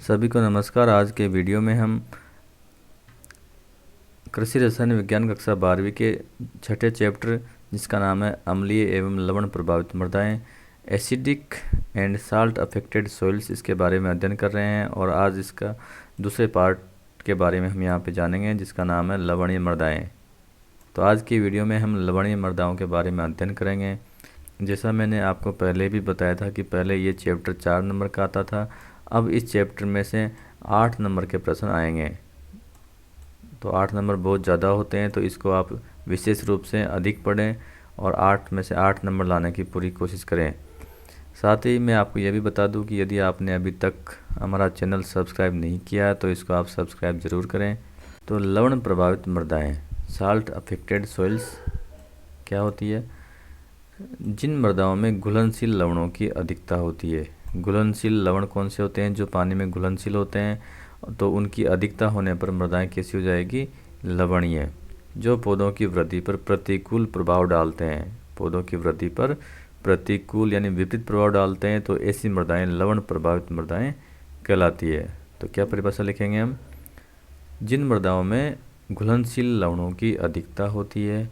सभी को नमस्कार। आज के वीडियो में हम कृषि रसायन विज्ञान कक्षा 12वीं के छठे चैप्टर जिसका नाम है अम्लीय एवं लवण प्रभावित मृदाएं, acidic and salt affected soils, इसके बारे में अध्ययन कर रहे हैं। और आज इसका दूसरे पार्ट के बारे में हम यहाँ पे जानेंगे जिसका नाम है लवणीय मृदाएं। तो आज की वीडियो में हम लवणीय मृदाओं के बारे में अध्ययन करेंगे। जैसा मैंने आपको पहले भी बताया था कि पहले ये चैप्टर 4 नंबर का आता था, अब इस चैप्टर में से 8 नंबर के प्रश्न आएंगे। तो 8 नंबर बहुत ज़्यादा होते हैं, तो इसको आप विशेष रूप से अधिक पढ़ें और 8 में से 8 नंबर लाने की पूरी कोशिश करें। साथ ही मैं आपको यह भी बता दूं कि यदि आपने अभी तक हमारा चैनल सब्सक्राइब नहीं किया है तो इसको आप सब्सक्राइब ज़रूर करें। तो लवण प्रभावित मृदाएँ, साल्ट अफेक्टेड सॉइल्स क्या होती है? जिन मृदाओं में घुलनशील लवणों की अधिकता होती है। घुलनशील लवण कौन से होते हैं? जो पानी में घुलनशील होते हैं, तो उनकी अधिकता होने पर मृदाएं कैसी हो जाएगी? लवणीय। जो पौधों की वृद्धि पर प्रतिकूल प्रभाव डालते हैं, पौधों की वृद्धि पर प्रतिकूल यानी विपरीत प्रभाव डालते हैं, तो ऐसी मृदाएं लवण प्रभावित मृदाएं कहलाती है। तो क्या परिभाषा लिखेंगे हम? जिन मृदाओं में घुलनशील लवणों की अधिकता होती है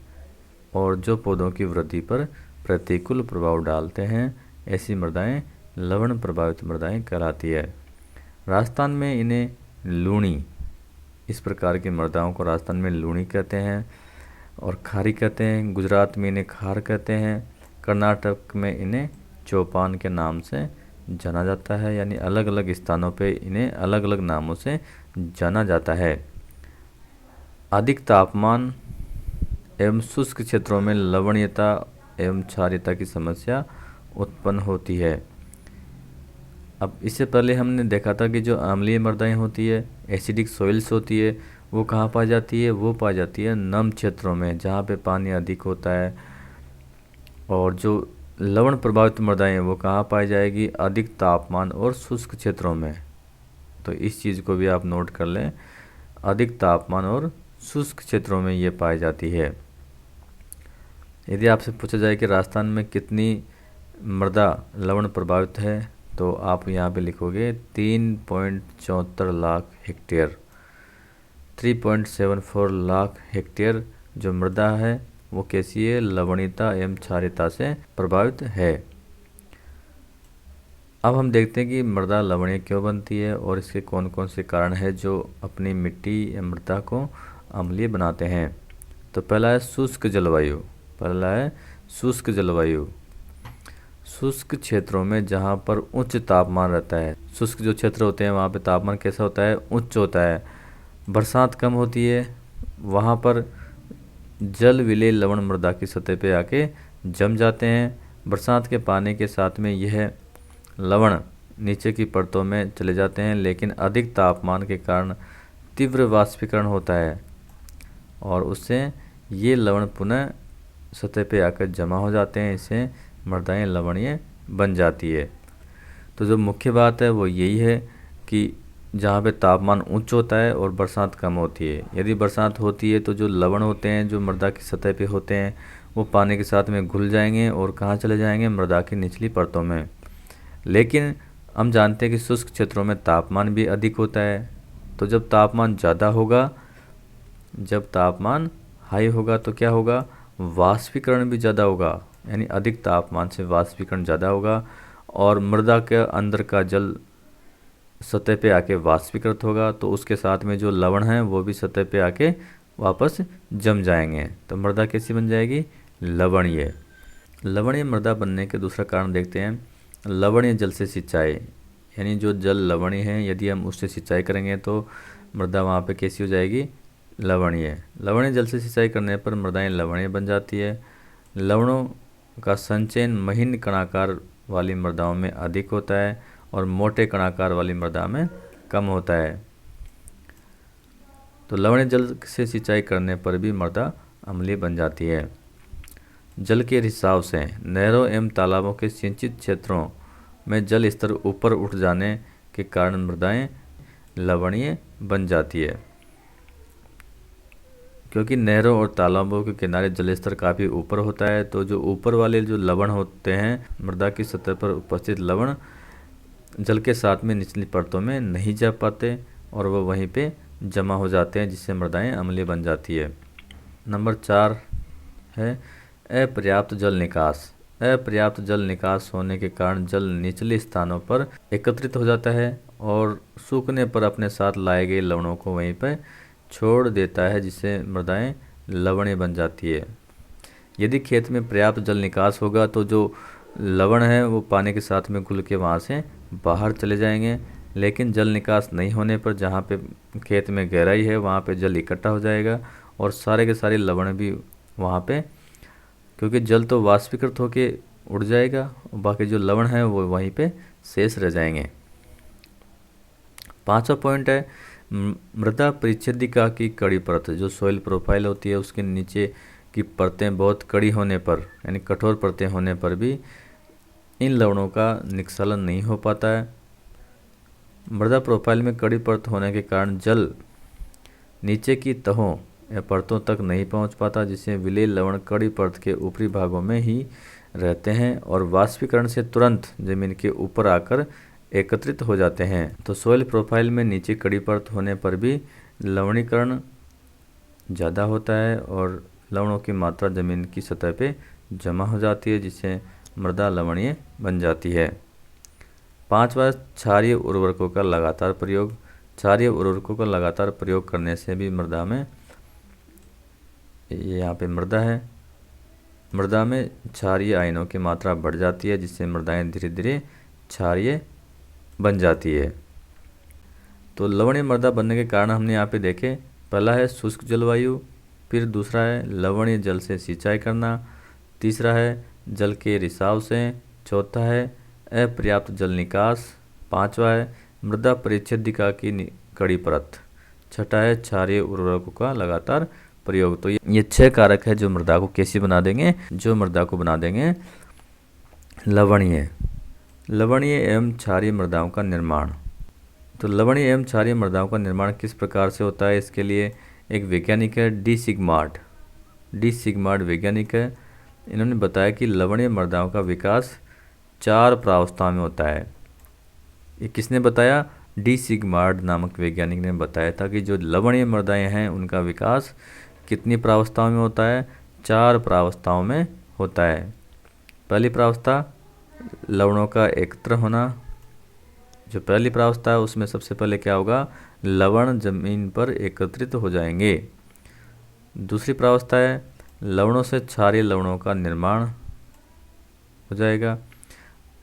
और जो पौधों की वृद्धि पर प्रतिकूल प्रभाव डालते हैं, ऐसी मृदाएं लवण प्रभावित मृदाएं कहलाती है। राजस्थान में इन्हें लूणी, इस प्रकार की मृदाओं को राजस्थान में लूणी कहते हैं और खारी कहते हैं। गुजरात में इन्हें खार कहते हैं। कर्नाटक में इन्हें चौपान के नाम से जाना जाता है, यानी अलग अलग स्थानों पे इन्हें अलग अलग नामों से जाना जाता है। अधिक तापमान एवं शुष्क क्षेत्रों में लवणीयता एवं क्षारीयता की समस्या उत्पन्न होती है। अब इससे पहले हमने देखा था कि जो अम्लीय मृदाएं होती है, एसिडिक सॉइल्स होती है, वो कहाँ पाई जाती है? वो पाई जाती है नम क्षेत्रों में जहाँ पे पानी अधिक होता है। और जो लवण प्रभावित मृदाएं वो कहाँ पाई जाएगी? अधिक तापमान और शुष्क क्षेत्रों में। तो इस चीज़ को भी आप नोट कर लें, अधिक तापमान और शुष्क क्षेत्रों में ये पाई जाती है। यदि आपसे पूछा जाए कि राजस्थान में कितनी मृदा लवण प्रभावित है, तो आप यहाँ पे लिखोगे 3.74 लाख हेक्टेयर। 3.74 लाख हेक्टेयर जो मृदा है वो कैसी है? लवणीयता एवं क्षारीयता से प्रभावित है। अब हम देखते हैं कि मृदा लवणीय क्यों बनती है और इसके कौन कौन से कारण हैं जो अपनी मिट्टी या मृदा को अम्लीय बनाते हैं। तो पहला है शुष्क जलवायु। पहला है शुष्क जलवायु। शुष्क क्षेत्रों में जहाँ पर उच्च तापमान रहता है, शुष्क जो क्षेत्र होते हैं वहाँ पे तापमान कैसा होता है? उच्च होता है। बरसात कम होती है, वहाँ पर जल विलेय लवण मृदा की सतह पे आके जम जाते हैं। बरसात के पानी के साथ में यह लवण नीचे की परतों में चले जाते हैं, लेकिन अधिक तापमान के कारण तीव्र वाष्पीकरण होता है और उससे ये लवण पुनः सतह पे आकर जमा हो जाते हैं। इससे मृदाएं लवणीय बन जाती है। तो जो मुख्य बात है वो यही है कि जहाँ पे तापमान उच्च होता है और बरसात कम होती है, यदि बरसात होती है तो जो लवण होते हैं जो मृदा की सतह पे होते हैं वो पानी के साथ में घुल जाएंगे और कहाँ चले जाएंगे? मृदा की निचली परतों में। लेकिन हम जानते हैं कि शुष्क क्षेत्रों में तापमान भी अधिक होता है। तो जब तापमान ज़्यादा होगा, जब तापमान हाई होगा तो क्या होगा? वाष्पीकरण भी ज़्यादा होगा, यानी अधिक तापमान से वाष्पीकरण ज़्यादा होगा और मृदा के अंदर का जल सतह पे आके वाष्पीकृत होगा, तो उसके साथ में जो लवण हैं वो भी सतह पे आके वापस जम जाएंगे। तो मृदा कैसी बन जाएगी? लवणीय। लवणीय मृदा बनने के दूसरा कारण देखते हैं, लवणीय जल से सिंचाई। यानी जो जल लवणीय है, यदि हम उससे सिंचाई करेंगे तो मृदा वहाँ पे कैसी हो जाएगी? लवणीय। लवणीय जल से सिंचाई करने पर मृदाएं लवणीय बन जाती है। लवणों का संचयन महीन कणाकार वाली मृदाओं में अधिक होता है और मोटे कणाकार वाली मृदा में कम होता है। तो लवणीय जल से सिंचाई करने पर भी मृदा अम्लीय बन जाती है। जल के रिसाव से नहरों एवं तालाबों के सिंचित क्षेत्रों में जल स्तर ऊपर उठ जाने के कारण मृदाएं लवणीय बन जाती है। क्योंकि नहरों और तालाबों के किनारे जल स्तर काफ़ी ऊपर होता है, तो जो ऊपर वाले जो लवण होते हैं, मृदा की सतह पर उपस्थित लवण जल के साथ में निचली परतों में नहीं जा पाते और वह वहीं पे जमा हो जाते हैं, जिससे मृदाएं अम्लीय बन जाती है। नंबर 4 है अपर्याप्त जल निकास। अपर्याप्त जल निकास होने के कारण जल निचले स्थानों पर एकत्रित हो जाता है और सूखने पर अपने साथ लाए गए लवणों को वहीं पर छोड़ देता है, जिससे मृदाएं लवणीय बन जाती है। यदि खेत में पर्याप्त जल निकास होगा तो जो लवण है वो पानी के साथ में घुल के वहाँ से बाहर चले जाएंगे, लेकिन जल निकास नहीं होने पर जहाँ पे खेत में गहराई है वहाँ पे जल इकट्ठा हो जाएगा और सारे के सारे लवण भी वहाँ पे, क्योंकि जल तो वाष्पीकृत होके उड़ जाएगा और बाकी जो लवण है वो वहीं पे शेष रह जाएंगे। 5वां पॉइंट है मृदा परिच्छेदिका की कड़ी परत। जो सॉइल प्रोफाइल होती है उसके नीचे की परतें बहुत कड़ी होने पर, यानी कठोर परतें होने पर भी इन लवणों का निस्खलन नहीं हो पाता है। मृदा प्रोफाइल में कड़ी परत होने के कारण जल नीचे की तहों या परतों तक नहीं पहुंच पाता, जिससे विलेय लवण कड़ी परत के ऊपरी भागों में ही रहते हैं और वाष्पीकरण से तुरंत जमीन के ऊपर आकर एकत्रित हो जाते हैं। तो सॉइल प्रोफाइल में नीचे कड़ी परत होने पर भी लवणीकरण ज़्यादा होता है और लवणों की मात्रा जमीन की सतह पे जमा हो जाती है, जिससे मृदा लवणीय बन जाती है। 5वां क्षारीय उर्वरकों का लगातार प्रयोग। क्षारीय उर्वरकों का लगातार प्रयोग करने से भी मृदा में, यहाँ पे मृदा है, मृदा में क्षारीय आयनों की मात्रा बढ़ जाती है, जिससे मृदाएं धीरे धीरे क्षारीय बन जाती है। तो लवणीय मृदा बनने के कारण हमने यहाँ पे देखे, पहला है शुष्क जलवायु, फिर दूसरा है लवणीय जल से सिंचाई करना, तीसरा है जल के रिसाव से, चौथा है अपर्याप्त जल निकास, 5वां है मृदा परिच्छेदिका की कड़ी परत, छठा है क्षारीय उर्वरकों का लगातार प्रयोग। तो ये 6 कारक है जो मृदा को कैसी बना देंगे, जो मृदा को बना देंगे लवणीय। लवणीय एवं क्षारीय मृदाओं का निर्माण। तो लवणीय एवं क्षारीय मृदाओं का निर्माण किस प्रकार से होता है, इसके लिए एक वैज्ञानिक है डी सिग्मार्ड वैज्ञानिक है। इन्होंने बताया कि लवणीय मृदाओं का विकास 4 प्रावस्थाओं में होता है। ये किसने बताया? डी सिग्मार्ड नामक वैज्ञानिक ने बताया था कि जो लवणीय मृदाएं हैं उनका विकास कितनी प्रावस्थाओं में होता है? 4 प्रावस्थाओं में होता है। पहली प्रावस्था लवणों का एकत्र होना। जो पहली प्रावस्था है उसमें सबसे पहले क्या होगा? लवण जमीन पर एकत्रित हो जाएंगे। दूसरी प्रावस्था है लवणों से क्षारीय लवणों का निर्माण हो जाएगा।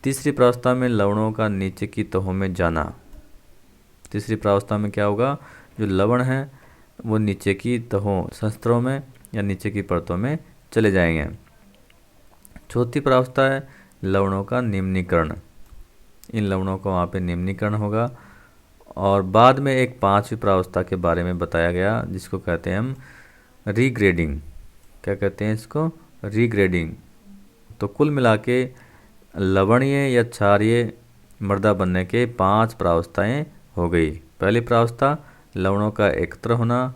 तीसरी प्रावस्था में लवणों का नीचे की तहों में जाना। तीसरी प्रावस्था में क्या होगा? जो लवण है वो नीचे की तहों, संस्तरों में या नीचे की परतों में चले जाएंगे। चौथी प्रावस्था है लवणों का निम्नीकरण। इन लवणों का वहाँ पे निम्नीकरण होगा। और बाद में एक 5वीं प्रावस्था के बारे में बताया गया जिसको कहते हैं हम रीग्रेडिंग। क्या कहते हैं इसको? रीग्रेडिंग। तो कुल मिला के लवणीय या क्षारीय मृदा बनने के 5 प्रावस्थाएं हो गई। पहली प्रावस्था लवणों का एकत्र होना।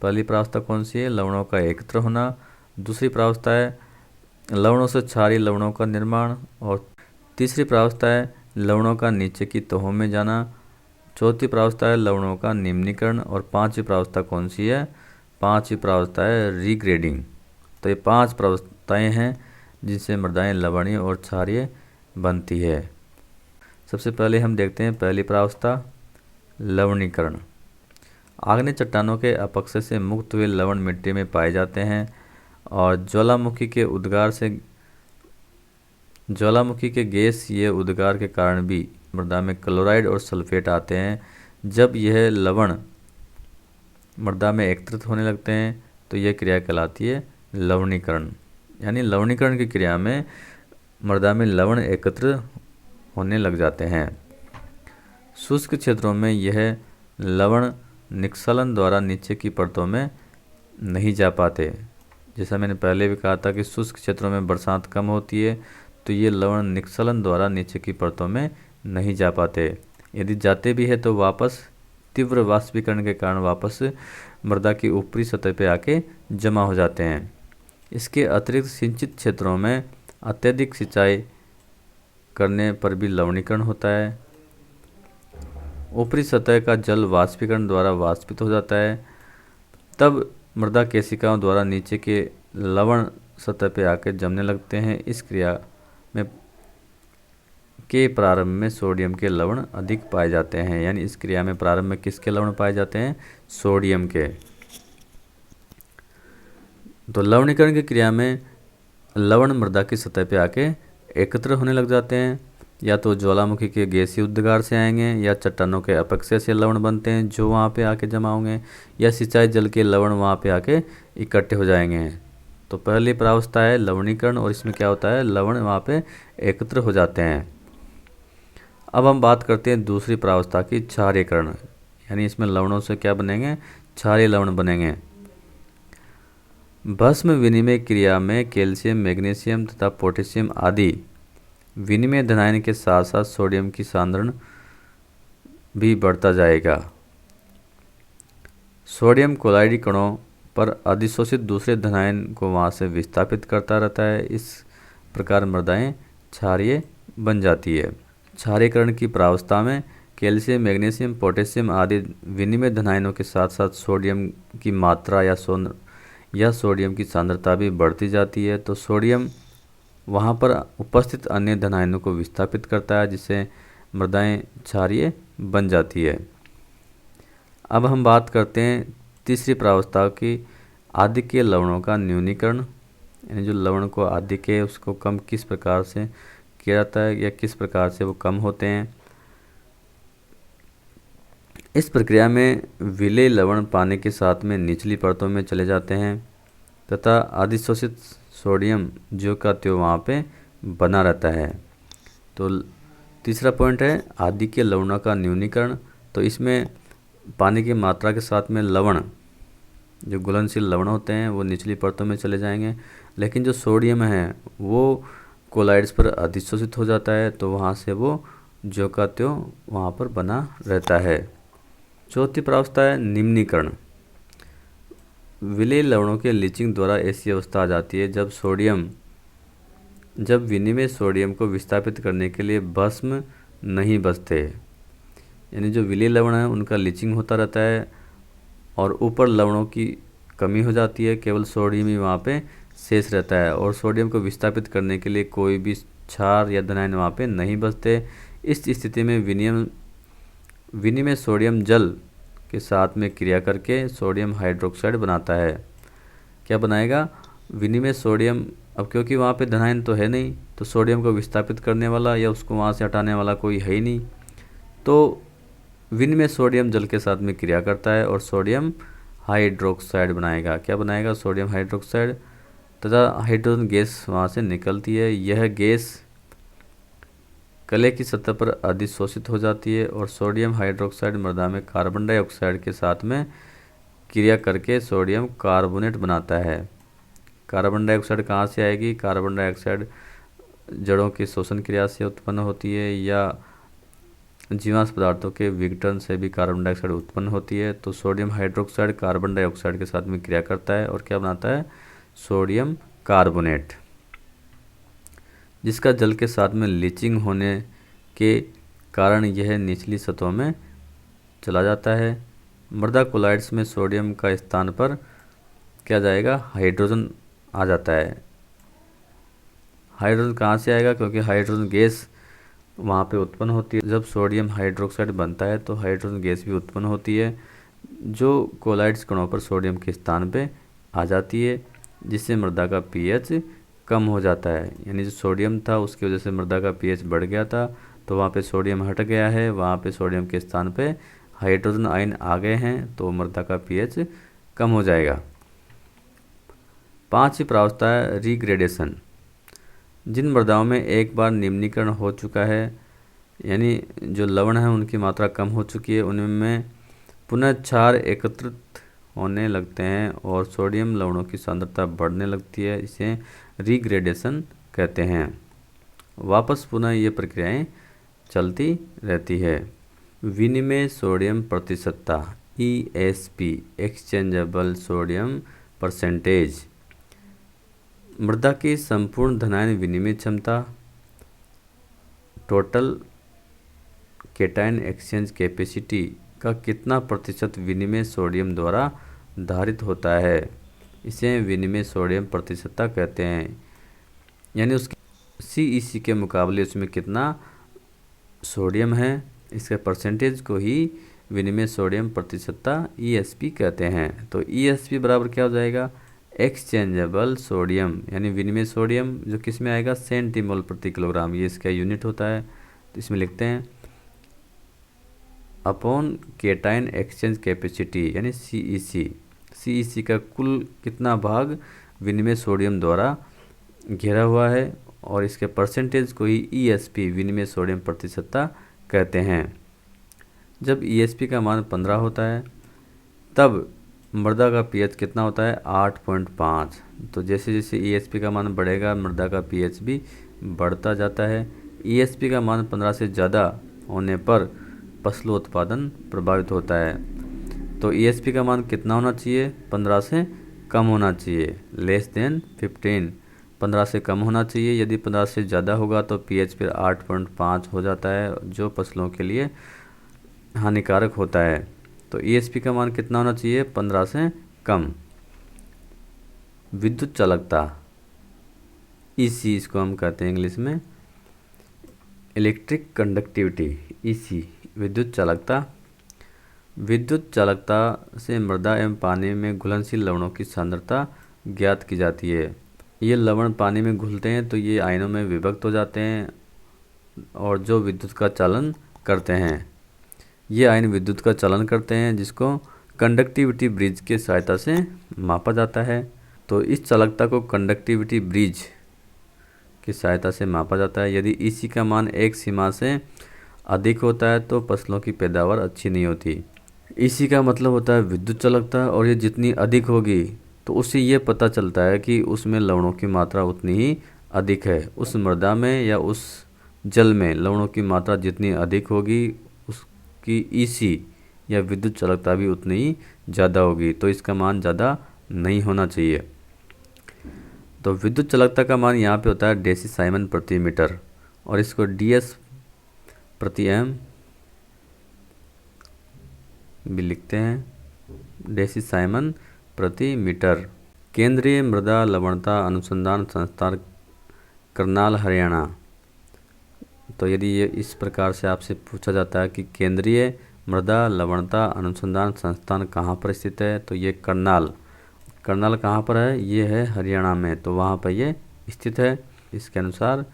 पहली प्रावस्था कौन सी है? लवणों का एकत्र होना। दूसरी प्रावस्था है लवणों से क्षारीय लवणों का निर्माण। और तीसरी प्रावस्था है लवणों का नीचे की तहों में जाना। चौथी प्रावस्था है लवणों का निम्नीकरण। और 5वीं प्रावस्था कौन सी है? 5वीं प्रावस्था है रीग्रेडिंग। तो ये 5 प्रावस्थाएं हैं जिनसे मृदाएं लवणीय और क्षारीय बनती है। सबसे पहले हम देखते हैं पहली प्रावस्था लवणीकरण। आग्नेय चट्टानों के अपक्षय से मुक्त हुए लवण मिट्टी में पाए जाते हैं और ज्वालामुखी के गैसीय उद्गार के कारण भी मृदा में क्लोराइड और सल्फेट आते हैं। जब यह लवण मृदा में एकत्रित होने लगते हैं तो यह क्रिया कहलाती है लवणीकरण। यानी लवणीकरण की क्रिया में मृदा में लवण एकत्र होने लग जाते हैं। शुष्क क्षेत्रों में यह लवण निस्खलन द्वारा नीचे की परतों में नहीं जा पाते। जैसा मैंने पहले भी कहा था कि शुष्क क्षेत्रों में बरसात कम होती है तो ये लवण निस्खलन द्वारा नीचे की परतों में नहीं जा पाते। यदि जाते भी है तो वापस तीव्र वाष्पीकरण के कारण वापस मृदा की ऊपरी सतह पर आके जमा हो जाते हैं। इसके अतिरिक्त सिंचित क्षेत्रों में अत्यधिक सिंचाई करने पर भी लवणीकरण होता है। ऊपरी सतह का जल वाष्पीकरण द्वारा वाष्पित हो जाता है, तब मृदा केशिकाओं द्वारा नीचे के लवण सतह पे आकर जमने लगते हैं। इस क्रिया में के प्रारंभ में सोडियम के लवण अधिक पाए जाते हैं। यानी इस क्रिया में प्रारंभ में किसके लवण पाए जाते हैं? सोडियम के। तो लवणीकरण की क्रिया में लवण मृदा की सतह पे आके एकत्र होने लग जाते हैं। या तो ज्वालामुखी के गैसीय उद्गार से आएंगे, या चट्टानों के अपक्षय से लवण बनते हैं जो वहाँ पे आके जमा होंगे, या सिंचाई जल के लवण वहाँ पे आके इकट्ठे हो जाएंगे। तो पहली प्रावस्था है लवणीकरण, और इसमें क्या होता है? लवण वहाँ पे एकत्र हो जाते हैं। अब हम बात करते हैं दूसरी प्रावस्था की, क्षारीकरण। यानी इसमें लवणों से क्या बनेंगे? क्षारीय लवण बनेंगे। भस्म विनिमय क्रिया में कैल्शियम, मैग्नीशियम तथा पोटेशियम आदि विनिमय धनायन के साथ साथ सोडियम की सांद्रण भी बढ़ता जाएगा। सोडियम क्लोराइड कणों पर अधिशोषित दूसरे धनायन को वहाँ से विस्थापित करता रहता है। इस प्रकार मृदाएं क्षारीय बन जाती है। क्षारीकरण की प्रावस्था में कैल्शियम, मैग्नीशियम, पोटेशियम आदि विनिमय धनायनों के साथ साथ सोडियम की मात्रा या सोडियम की सांद्रता भी बढ़ती जाती है। तो सोडियम वहाँ पर उपस्थित अन्य धनायनों को विस्थापित करता है, जिससे मृदाएं क्षारीय बन जाती है। अब हम बात करते हैं तीसरी प्रावस्था की, आदिकेय लवणों का न्यूनीकरण। यानी जो लवण को आदिकेय उसको कम किस प्रकार से किया जाता है, या किस प्रकार से वो कम होते हैं। इस प्रक्रिया में विलेय लवण पानी के साथ में निचली परतों में चले जाते हैं तथा अधिशोषित सोडियम जो का त्यों वहाँ पे बना रहता है। तो तीसरा पॉइंट है आदिकेय लवणों का न्यूनीकरण। तो इसमें पानी की मात्रा के साथ में लवण, जो घुलनशील लवण होते हैं, वो निचली परतों में चले जाएंगे, लेकिन जो सोडियम है वो कोलाइड्स पर अधिशोषित हो जाता है, तो वहाँ से वो जो का त्यों वहाँ पर बना रहता है। चौथी प्रावस्था है निम्नीकरण। विलेय लवणों के लीचिंग द्वारा ऐसी अवस्था आ जाती है जब विनिमय सोडियम को विस्थापित करने के लिए भस्म नहीं बचते। यानी जो विलेय लवण है उनका लीचिंग होता रहता है और ऊपर लवणों की कमी हो जाती है, केवल सोडियम ही वहाँ पे शेष रहता है, और सोडियम को विस्थापित करने के लिए कोई भी क्षार या धनायन वहाँ पे नहीं बचते। इस स्थिति में विनिमय सोडियम जल के साथ में क्रिया करके सोडियम हाइड्रोक्साइड बनाता है। क्या बनाएगा? विनिमय सोडियम। अब क्योंकि वहाँ पे धनायन तो है नहीं, तो सोडियम को विस्थापित करने वाला या उसको वहाँ से हटाने वाला कोई है ही नहीं, तो विनिमय सोडियम जल के साथ में क्रिया करता है और सोडियम हाइड्रोक्साइड बनाएगा। क्या बनाएगा? सोडियम हाइड्रोक्साइड, तथा हाइड्रोजन गैस वहाँ से निकलती है। यह गैस कले की सतह पर अधिशोषित हो जाती है और सोडियम हाइड्रोक्साइड मृदा में कार्बन डाइऑक्साइड के साथ में क्रिया करके सोडियम कार्बोनेट बनाता है। कार्बन डाइऑक्साइड कहाँ से आएगी? कार्बन डाइऑक्साइड जड़ों की शोषण क्रिया से उत्पन्न होती है, या जीवाश्म पदार्थों के विघटन से भी कार्बन डाइऑक्साइड उत्पन्न होती है। तो सोडियम हाइड्रोक्साइड कार्बन डाइऑक्साइड के साथ में क्रिया करता है और क्या बनाता है? सोडियम कार्बोनेट, जिसका जल के साथ में लीचिंग होने के कारण यह निचली सतहों में चला जाता है। मृदा कोलाइड्स में सोडियम का स्थान पर क्या जाएगा? हाइड्रोजन आ जाता है। हाइड्रोजन कहाँ से आएगा? क्योंकि हाइड्रोजन गैस वहाँ पे उत्पन्न होती है। जब सोडियम हाइड्रोक्साइड बनता है तो हाइड्रोजन गैस भी उत्पन्न होती है, जो कोलाइड्स कणों पर सोडियम के स्थान पे आ जाती है, जिससे मृदा का पीएच कम हो जाता है। यानी जो सोडियम था उसकी वजह से मृदा का पीएच बढ़ गया था, तो वहाँ पे सोडियम हट गया है, वहाँ पे सोडियम के स्थान पे हाइड्रोजन आयन आ गए हैं, तो मृदा का पीएच कम हो जाएगा। पांचवी प्रावस्था है रिग्रेडेशन। जिन मृदाओं में एक बार निम्नीकरण हो चुका है, यानी जो लवण है उनकी मात्रा कम हो चुकी है, उनमें पुनः क्षार एकत्रित होने लगते हैं और सोडियम लवणों की सांद्रता बढ़ने लगती है। इसे रिग्रेडेशन कहते हैं। वापस पुनः ये प्रक्रियाएं चलती रहती है। विनिमय सोडियम प्रतिशतता ESP, एक्सचेंजेबल सोडियम परसेंटेज, मृदा की संपूर्ण धनायन विनिमय क्षमता टोटल केटायन एक्सचेंज कैपेसिटी का कितना प्रतिशत विनिमय सोडियम द्वारा धारित होता है, इसे विनिमय सोडियम प्रतिशतता कहते हैं। यानी उसकी CEC के मुकाबले उसमें कितना सोडियम है, इसके परसेंटेज को ही विनिमय सोडियम प्रतिशतता ESP कहते हैं। तो ESP बराबर क्या हो जाएगा, एक्सचेंजेबल सोडियम, यानी विनिमय सोडियम जो किस में आएगा, सेंटीमोल प्रति किलोग्राम, ये इसका यूनिट होता है। तो इसमें लिखते हैं अपॉन केटायन एक्सचेंज कैपेसिटी यानी CEC का कुल कितना भाग विनिमय सोडियम द्वारा घेरा हुआ है, और इसके परसेंटेज को ही ESP विनिमय सोडियम प्रतिशतता कहते हैं। जब ESP का मान 15 होता है तब मृदा का pH कितना होता है, 8.5। तो जैसे जैसे ESP का मान बढ़ेगा मृदा का pH भी बढ़ता जाता है। ESP का मान 15 से ज़्यादा होने पर फसलोत्पादन प्रभावित होता है। तो ESP का मान कितना होना चाहिए, 15 से कम होना चाहिए, लेस देन 15, 15 से कम होना चाहिए। यदि 15 से ज़्यादा होगा तो pH फिर 8.5 हो जाता है, जो फसलों के लिए हानिकारक होता है। तो ESP का मान कितना होना चाहिए, 15 से कम। विद्युत चालकता EC इसको हम कहते हैं इंग्लिश में, इलेक्ट्रिक कंडक्टिविटी EC विद्युत चालकता। विद्युत चालकता से मृदा एवं पानी में घुलनशील लवणों की सांद्रता ज्ञात की जाती है। ये लवण पानी में घुलते हैं तो ये आयनों में विभक्त हो जाते हैं और जो विद्युत का चालन करते हैं। ये आयन विद्युत का चालन करते हैं जिसको कंडक्टिविटी ब्रिज के सहायता से मापा जाता है। तो इस चालकता को कंडक्टिविटी ब्रिज की सहायता से मापा जाता है। यदि EC का मान एक सीमा से अधिक होता है तो फसलों की पैदावार अच्छी नहीं होती। EC का मतलब होता है विद्युत चालकता, और ये जितनी अधिक होगी तो उससे ये पता चलता है कि उसमें लवणों की मात्रा उतनी ही अधिक है। उस मृदा में या उस जल में लवणों की मात्रा जितनी अधिक होगी उसकी EC या विद्युत चालकता भी उतनी ही ज़्यादा होगी। तो इसका मान ज़्यादा नहीं होना चाहिए। तो विद्युत चालकता का मान यहाँ पे होता है डेसीसाइमन प्रति मीटर, और इसको DS प्रति एम भी लिखते हैं, डेसीसाइमन प्रति मीटर। केंद्रीय मृदा लवणता अनुसंधान संस्थान करनाल हरियाणा। तो यदि ये इस प्रकार से आपसे पूछा जाता है कि केंद्रीय मृदा लवणता अनुसंधान संस्थान कहाँ पर स्थित है, तो ये करनाल कहाँ पर है, ये है हरियाणा में, तो वहाँ पर ये स्थित है। इसके अनुसार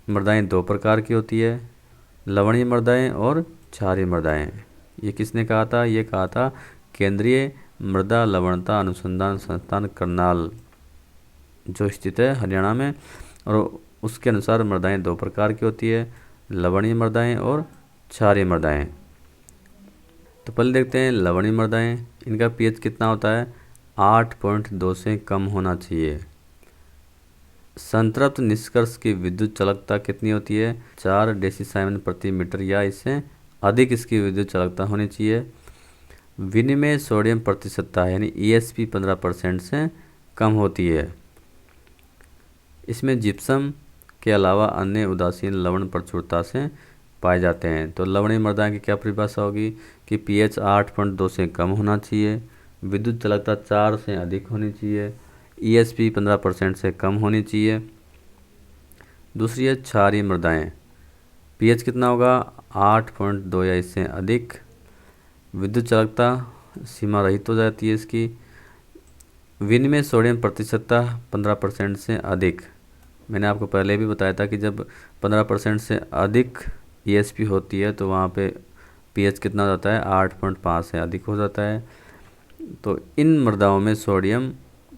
मृदाएं दो प्रकार की होती है, लवणीय मृदाएं और क्षारीय मृदाएं। ये किसने कहा था, ये कहा था केंद्रीय मृदा लवणता अनुसंधान संस्थान करनाल जो स्थित है हरियाणा में। और उसके अनुसार मृदाएं दो प्रकार की होती है, लवणीय मृदाएं और क्षारीय मृदाएं। तो पहले देखते हैं लवणीय मृदाएं, इनका pH कितना होता है, 8.2 से कम होना चाहिए। संतृप्त निष्कर्ष की विद्युत चालकता कितनी होती है, 4 डेसीसाइमन प्रति मीटर या इससे अधिक इसकी विद्युत चालकता होनी चाहिए। विनिमय सोडियम प्रतिशतता यानी ESP 15% से कम होती है। इसमें जिप्सम के अलावा अन्य उदासीन लवण प्रचुरता से पाए जाते हैं। तो लवणीय मृदा की क्या परिभाषा होगी कि pH 8.2 से कम होना चाहिए, विद्युत चालकता 4 से अधिक होनी चाहिए, ESP 15% से कम होनी चाहिए। दूसरी है क्षारीय मृदाएं, pH कितना होगा, 8.2 या इससे अधिक, विद्युत चालकता सीमा रहित हो जाती है इसकी। विनिमय सोडियम प्रतिशतता 15% से अधिक। मैंने आपको पहले भी बताया था कि जब 15% से अधिक ESP होती है तो वहाँ पे pH कितना हो जाता है, 8.5 से अधिक हो जाता है। तो इन मृदाओं में सोडियम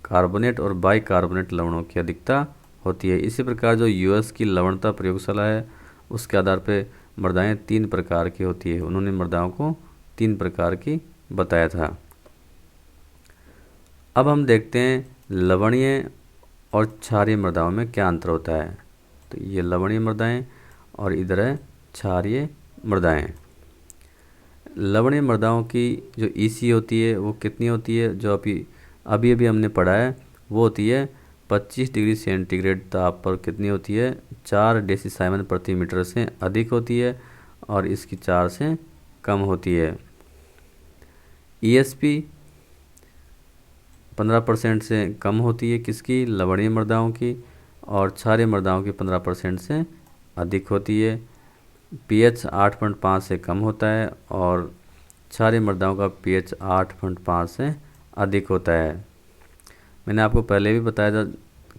कार्बोनेट और बाइकार्बोनेट लवणों की अधिकता होती है। इसी प्रकार जो US की लवणता प्रयोगशाला है उसके आधार पर मृदाएं 3 प्रकार की होती है। उन्होंने मृदाओं को 3 प्रकार की बताया था। अब हम देखते हैं लवणीय और क्षारीय मृदाओं में क्या अंतर होता है। तो ये लवणीय मृदाएं और इधर है क्षारीय मृदाएं। लवणीय मृदाओं की जो EC होती है वो कितनी होती है, जो अभी हमने पढ़ा है वो होती है 25 डिग्री सेंटीग्रेड ताप पर कितनी होती है? 4 डेसीसाइमन प्रति मीटर से अधिक होती है और इसकी 4 से कम होती है। ESP 15% से कम होती है किसकी? लवणीय मृदाओं की, और क्षारीय मृदाओं की 15% से अधिक होती है। pH 8.5 से कम होता है और क्षारीय मृदाओं का pH 8.5 से अधिक होता है। मैंने आपको पहले भी बताया था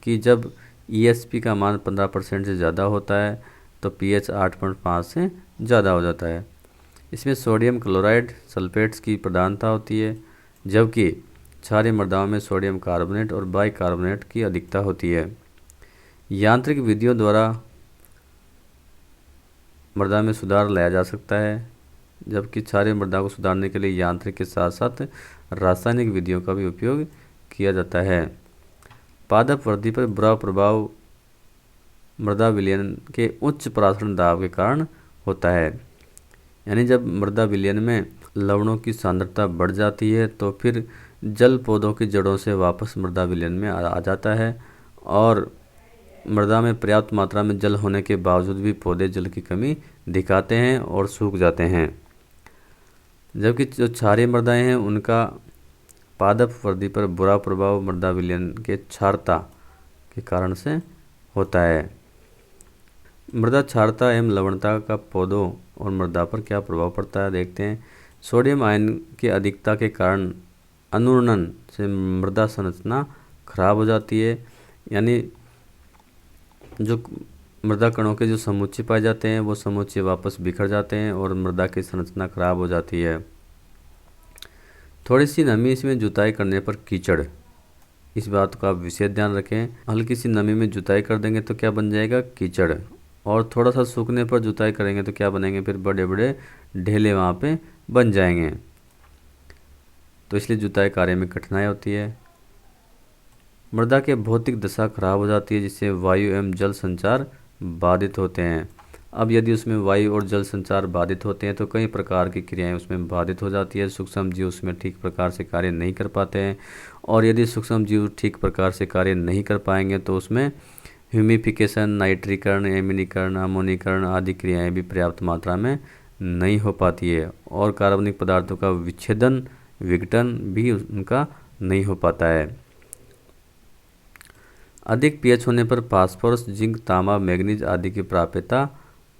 कि जब ESP का मान 15% से ज़्यादा होता है तो pH 8.5 से ज़्यादा हो जाता है। इसमें सोडियम क्लोराइड सल्फेट्स की प्रधानता होती है, जबकि क्षारीय मृदाओं में सोडियम कार्बोनेट और बाइकार्बोनेट की अधिकता होती है। यांत्रिक विधियों द्वारा मृदा में सुधार लाया जा सकता है, जबकि क्षारीय मृदा को सुधारने के लिए यांत्रिक के साथ साथ रासायनिक विधियों का भी उपयोग किया जाता है। पादप वृद्धि पर बुरा प्रभाव मृदा विलयन के उच्च परासरण दाब के कारण होता है। यानी जब मृदा विलयन में लवणों की सांद्रता बढ़ जाती है तो फिर जल पौधों की जड़ों से वापस मृदा विलयन में आ जाता है, और मृदा में पर्याप्त मात्रा में जल होने के बावजूद भी पौधे जल की कमी दिखाते हैं और सूख जाते हैं। जबकि जो क्षारीय मृदाएं हैं उनका पादप वृद्धि पर बुरा प्रभाव मृदा विलयन के क्षारता के कारण से होता है। मृदा क्षारता एवं लवणता का पौधों और मृदा पर क्या प्रभाव पड़ता है, देखते हैं। सोडियम आयन की अधिकता के कारण अनुरणन से मृदा संरचना खराब हो जाती है, यानी जो मृदा कणों के जो समुच्चय पाए जाते हैं वो समुच्चय वापस बिखर जाते हैं और मृदा की संरचना खराब हो जाती है। थोड़ी सी नमी इसमें जुताई करने पर कीचड़, इस बात का आप विशेष ध्यान रखें। हल्की सी नमी में जुताई कर देंगे तो क्या बन जाएगा? कीचड़। और थोड़ा सा सूखने पर जुताई करेंगे तो क्या बनेंगे? फिर बड़े बड़े ढेले वहाँ पे बन जाएंगे। तो इसलिए जुताई कार्य में कठिनाई होती है। मृदा के भौतिक दशा खराब हो जाती है, जिससे वायु एवं जल संचार बाधित होते हैं। अब यदि उसमें वायु और जल संचार बाधित होते हैं तो कई प्रकार की क्रियाएं उसमें बाधित हो जाती है। सूक्ष्म जीव उसमें ठीक प्रकार से कार्य नहीं कर पाते हैं, और यदि सूक्ष्म जीव ठीक प्रकार से कार्य नहीं कर पाएंगे तो उसमें ह्यूमिफिकेशन, नाइट्रीकरण, एमिनीकरण, अमोनीकरण आदि क्रियाएं भी पर्याप्त मात्रा में नहीं हो पाती है, और कार्बनिक पदार्थों का विच्छेदन, विघटन भी उनका नहीं हो पाता है। अधिक pH होने पर फास्फोरस, जिंक, तांबा, मैग्नीज आदि की प्राप्यता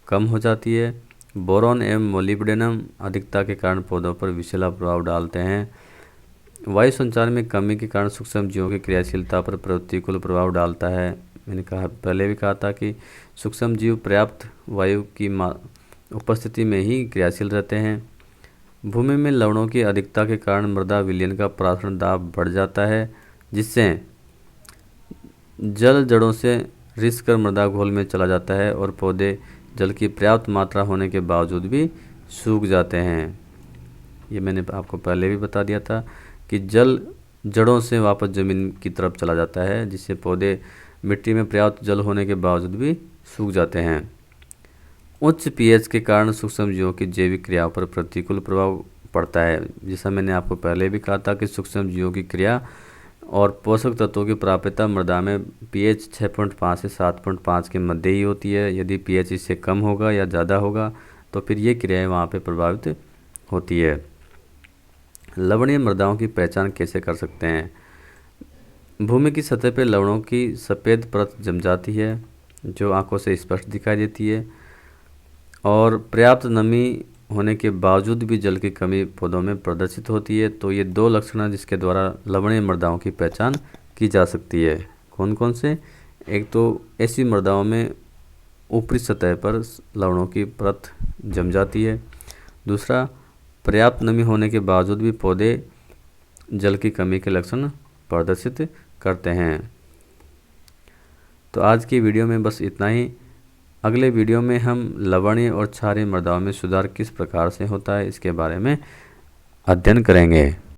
कम हो जाती है। बोरॉन एवं मोलिब्डेनम अधिकता के कारण पौधों पर विषैला प्रभाव डालते हैं। वायु संचार में कमी के कारण सूक्ष्म जीवों की क्रियाशीलता पर प्रतिकूल प्रभाव डालता है। मैंने पहले भी कहा था कि सूक्ष्म जीव पर्याप्त वायु की उपस्थिति में ही क्रियाशील रहते हैं। भूमि में लवणों की अधिकता के कारण मृदा विलयन का परासरण दाब बढ़ जाता है, जिससे जल जड़ों से रिस कर मृदा घोल में चला जाता है और पौधे जल की पर्याप्त मात्रा होने के बावजूद भी सूख जाते हैं। ये मैंने आपको पहले भी बता दिया था कि जल जड़ों से वापस ज़मीन की तरफ चला जाता है, जिससे पौधे मिट्टी में पर्याप्त जल होने के बावजूद भी सूख जाते हैं। उच्च pH के कारण सूक्ष्म जीवों की जैविक क्रियाओं पर प्रतिकूल प्रभाव पड़ता है। जैसा मैंने आपको पहले भी कहा था कि सूक्ष्म जीवों की क्रिया और पोषक तत्वों की प्राप्यता मृदा में pH 6.5 से 7.5 के मध्य ही होती है। यदि pH इससे कम होगा या ज़्यादा होगा तो फिर ये क्रियाएं वहाँ पे प्रभावित होती है। लवणीय मृदाओं की पहचान कैसे कर सकते हैं? भूमि की सतह पर लवणों की सफ़ेद परत जम जाती है, जो आंखों से स्पष्ट दिखाई देती है, और पर्याप्त नमी होने के बावजूद भी जल की कमी पौधों में प्रदर्शित होती है। तो ये दो लक्षण हैं जिसके द्वारा लवणीय मृदाओं की पहचान की जा सकती है। कौन कौन से? एक तो ऐसी मृदाओं में ऊपरी सतह पर लवणों की परत जम जाती है। दूसरा, पर्याप्त नमी होने के बावजूद भी पौधे जल की कमी के लक्षण प्रदर्शित करते हैं। तो आज की वीडियो में बस इतना ही। अगले वीडियो में हम लवणीय और क्षारीय मृदाओं में सुधार किस प्रकार से होता है इसके बारे में अध्ययन करेंगे।